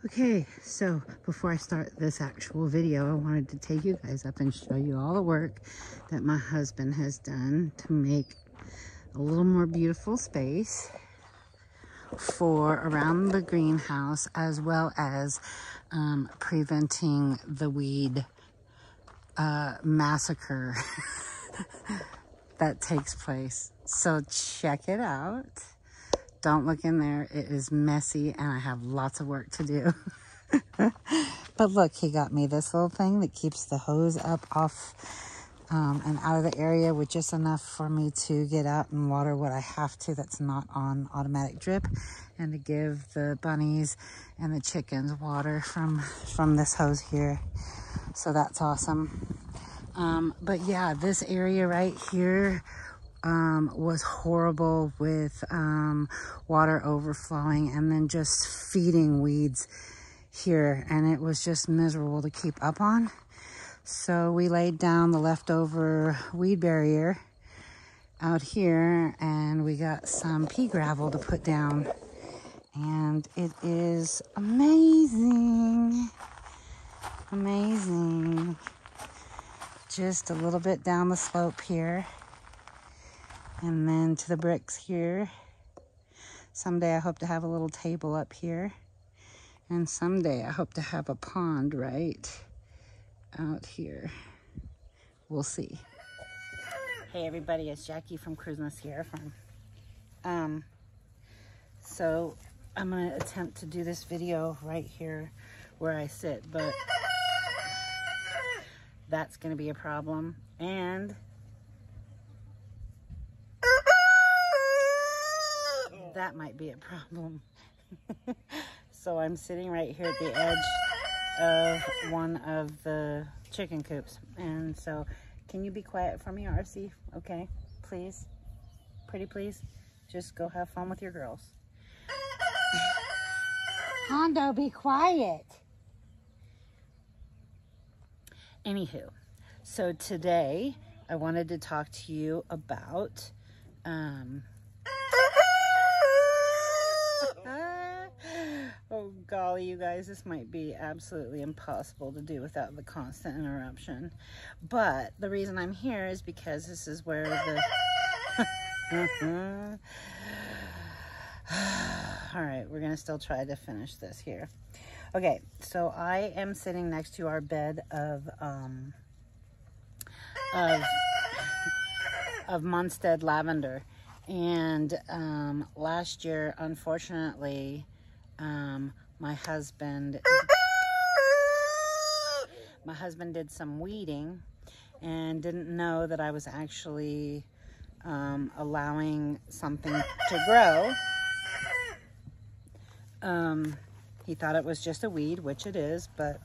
Okay, so before I start this actual video, I wanted to take you guys up and show you all the work that my husband has done to make a little more beautiful space for around the greenhouse, as well as preventing the weed massacre that takes place. So check it out. Don't look in there. It is messy and I have lots of work to do. But look, he got me this little thing that keeps the hose up off and out of the area with just enough for me to get out and water what I have to that's not on automatic drip, and to give the bunnies and the chickens water from this hose here. So that's awesome. But yeah, this area right here was horrible with water overflowing and then just feeding weeds here, and it was just miserable to keep up on. So we laid down the leftover weed barrier out here, and we got some pea gravel to put down, and it is amazing. Amazing. Just a little bit down the slope here, and then to the bricks here. Someday I hope to have a little table up here, and someday I hope to have a pond right out here. We'll see. Hey everybody, it's Jackie from Cruising Sierra Farm. So I'm gonna attempt to do this video right here where I sit, but that's gonna be a problem, and that might be a problem. So I'm sitting right here at the edge of one of the chicken coops, and so can you be quiet for me, RC? Okay, please, pretty please, just go have fun with your girls. Hondo, be quiet. Anywho, so today I wanted to talk to you about oh golly, you guys, this might be absolutely impossible to do without the constant interruption. But the reason I'm here is because this is where the... All right, we're gonna still try to finish this here. Okay, so I am sitting next to our bed of Munstead lavender. And last year, unfortunately, my husband did some weeding and didn't know that I was actually allowing something to grow. He thought it was just a weed, which it is, but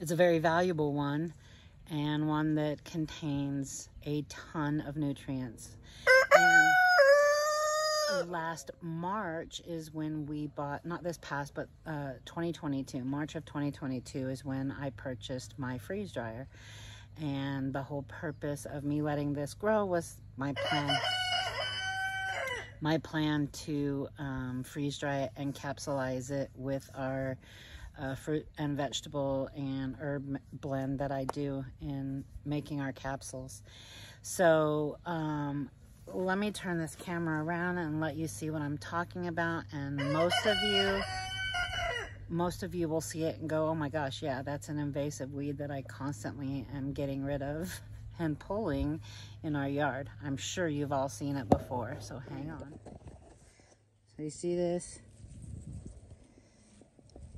it's a very valuable one, and one that contains a ton of nutrients. And last March is when we bought, not this past, but 2022, March of 2022 is when I purchased my freeze dryer. And the whole purpose of me letting this grow was my plan to freeze dry it and capsulize it with our fruit and vegetable and herb blend that I do in making our capsules. So let me turn this camera around and let you see what I'm talking about. And most of you will see it and go, oh my gosh, yeah, that's an invasive weed that I constantly am getting rid of and pulling in our yard. I'm sure you've all seen it before, so hang on. So you see this?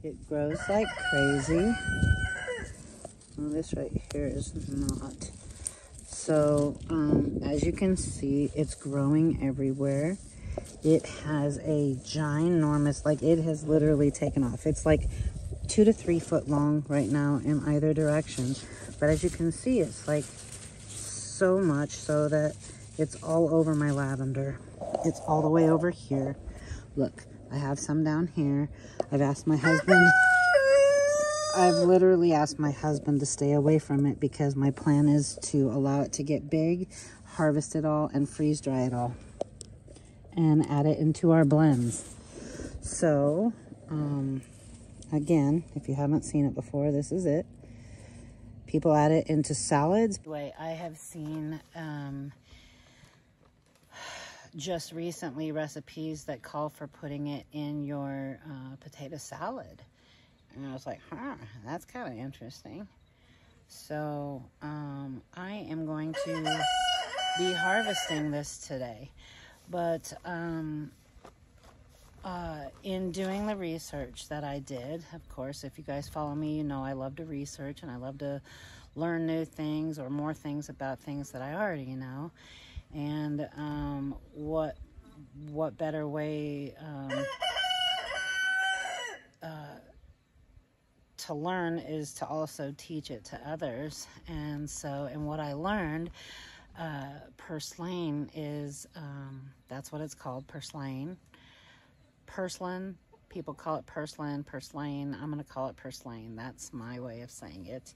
It grows like crazy. Well, this right here is not. So as you can see, it's growing everywhere. It has a ginormous, like, it has literally taken off. It's like 2 to 3 foot long right now in either direction. But as you can see, it's like so much so that it's all over my lavender. It's all the way over here. Look, I have some down here. I've asked my husband, I've literally asked my husband to stay away from it because my plan is to allow it to get big, harvest it all, and freeze dry it all, and add it into our blends. So, Again, if you haven't seen it before, this is it. People add it into salads. Anyway, I have seen just recently recipes that call for putting it in your potato salad. And I was like, that's kind of interesting. So I am going to be harvesting this today. But in doing the research that I did, of course, if you guys follow me, you know I love to research and I love to learn new things or more things about things that I already know. And what better way to learn is to also teach it to others. And so, and what I learned, purslane is, that's what it's called, purslane. Purslane, people call it purslane. I'm going to call it purslane. That's my way of saying it.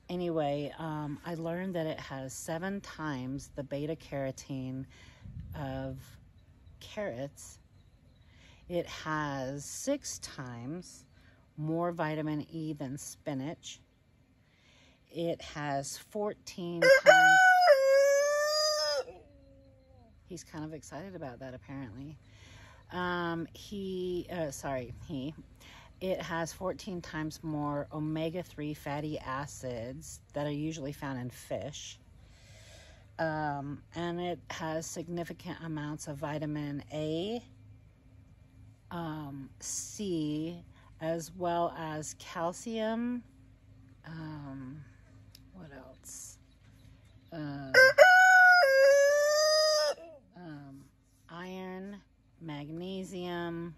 Anyway, I learned that it has 7 times the beta carotene of carrots. It has 6 times more vitamin E than spinach. It has 14 times... He's kind of excited about that, apparently. It has 14 times more omega-3 fatty acids that are usually found in fish. And it has significant amounts of vitamin A, C, as well as calcium. What else? Iron, magnesium,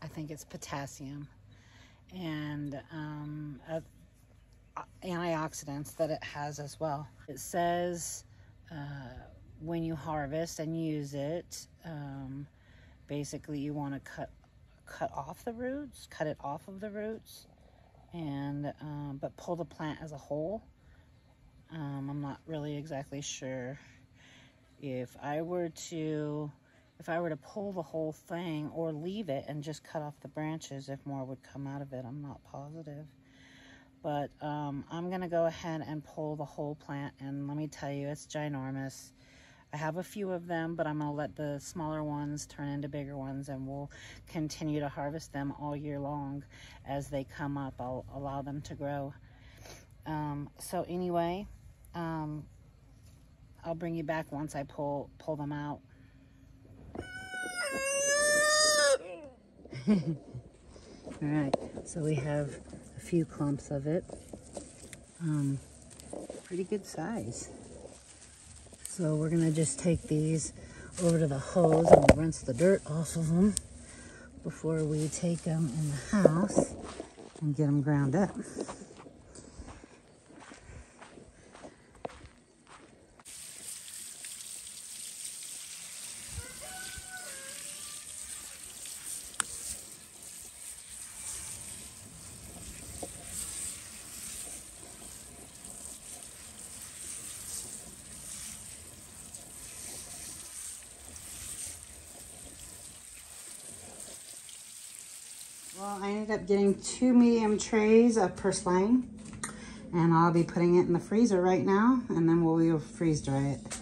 I think it's potassium, and antioxidants that it has as well. It says when you harvest and use it, basically you want to cut off the roots, cut it off of the roots, and but pull the plant as a whole. I'm not really exactly sure if I were to pull the whole thing or leave it and just cut off the branches, if more would come out of it. I'm not positive. But I'm going to go ahead and pull the whole plant, and let me tell you, it's ginormous. I have a few of them, but I'm going to let the smaller ones turn into bigger ones, and we'll continue to harvest them all year long. As they come up, I'll allow them to grow. So anyway, I'll bring you back once I pull them out. All right, so we have a few clumps of it. Pretty good size. So we're gonna just take these over to the hose and rinse the dirt off of them before we take them in the house and get them ground up. Well, I ended up getting 2 medium trays of purslane, and I'll be putting it in the freezer right now, and then we'll freeze dry it.